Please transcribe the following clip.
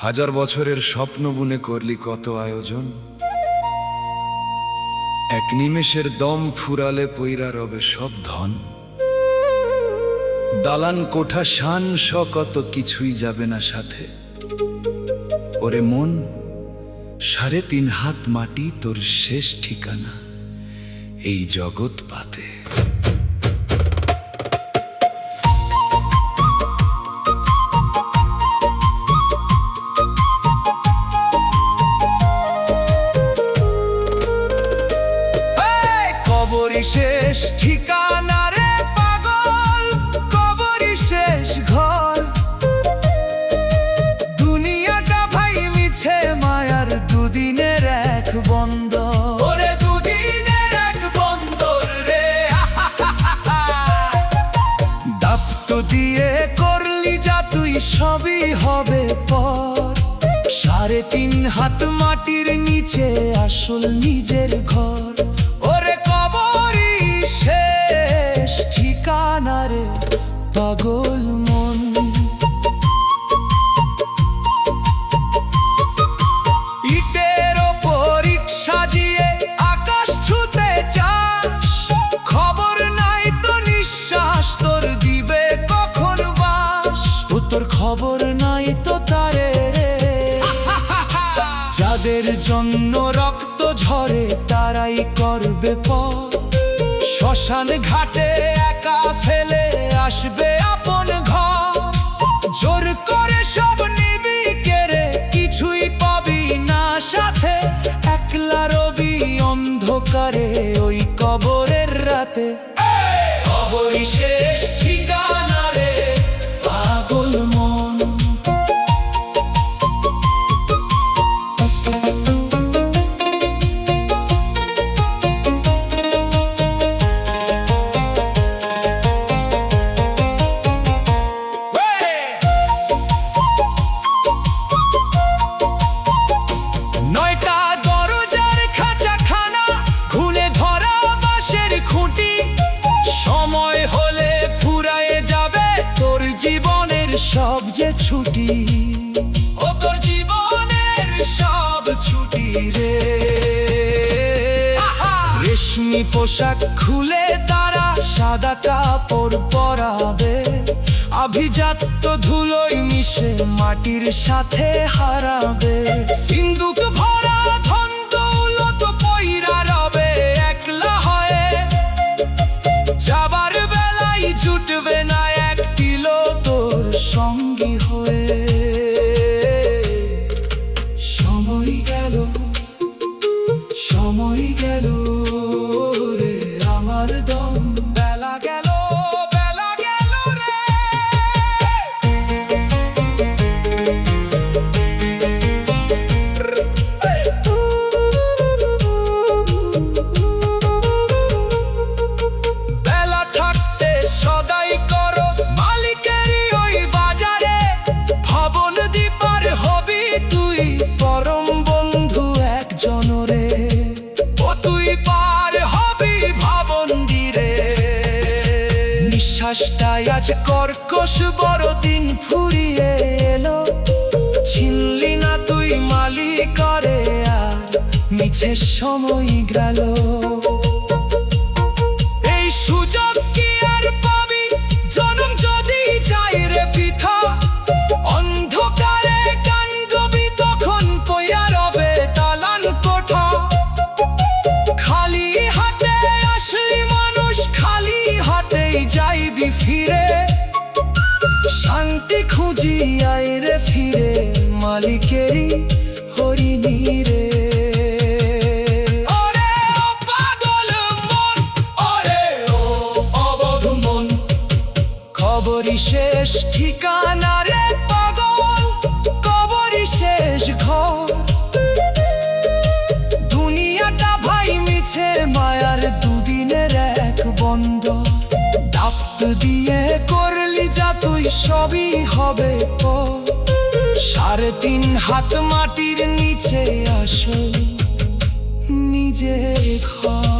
হাজার বছরের স্বপ্ন বুনে করলি কত আয়োজন, এক নিমেষের দম ফুরালে পইরা রবে সব ধন। দালান কোঠা শান কত কিছুই যাবে না সাথে। ওরে মন, ৩.৫ হাত মাটি তোর শেষ ঠিকানা এই জগৎ পাতে। কবরই শেষ ঠিকানা রে পাগল, কবরই শেষ ঘর। দুনিয়াটা ভাই মিছে মায়ার দুদিনের এক বন্দর। ওরে দুদিনের এক বন্দর রে। দাপ্ত দিয়ে করলি যা তুই সবই হবে পর। ৩.৫ হাত মাটির নিচে আসল নিজের ঘর। শেষ ঠিকানা রে পাগল মন। ইটের ওপর ইট সাজিয়ে আকাশ ছুতে চাস, খবর নাই তো নিঃশ্বাস তোর দিবে কখন বাস। ও তোর খবর নাই তো তারে যাদের জন্য রক্ত ঝরে তারাই করবে পর। শ্মশান ঘাটে একা ফেলে আসবে আপন ঘর। জোর করে সব নিবি কেড়ে কিছুই পাবি না সাথে। একলা রবি অন্ধকারে ওই কবরের রাতে। কবরই শেষ ঠিকানা রে পাগল মন। জীবনের সব যে ছুটি, ও তোর জীবনের সব ছুটি রে। রেশমি পোশাক খুলে তারা সাদা কাপড় পরাবে। আভিজাত্য ধুলোয় মিশে মাটির সাথে হারাবে। সিন্দুক ভরা ধন দৌলত পইরা রবে একলা হয়ে। যাবার বেলায় জুটবে না এক তিলো তোর সঙ্গী হয়ে। সময় গেল, সময় গেল রে আমার দম। বেলা গেল, বেলা গেল রে। বেলা থাকতে সদাই করো মালিকেরই ওই বাজারে। ভবন দীপার হবি তুই পরম বন্ধু একজন রে। ও তুই পার হবি ভবন দিরে। নিঃশ্বাসটাই আজ কর্কশ বড়দিন ফুরিয়ে এলো। ছিনলি না তুই মালিকরে আর মিছে সময় গেল। এই সুযোগ কি আর পাবি জনম যদি যাই রে পিঠা। অন্ধকারে গান গবি তখন পইয়া রবে দালান কোঠা। খালি হাতে আসলি মানুষ, খালি হাতেই যাইবি ফিরে। শান্তি খুঁজি আয় রে ফিরে মালিকেরই হরিণী রে। কবরই শেষ ঠিকানা রে পাগল, কবরই শেষ ঘর। দুনিয়াটা ভাই মিছে মায়ার দুদিনের এক বন্দর। দাপ্ত দিয়ে করলি যা তুই সবই হবে পর। ৩.৫ হাত মাটির নিচে আসল নিজের ঘর।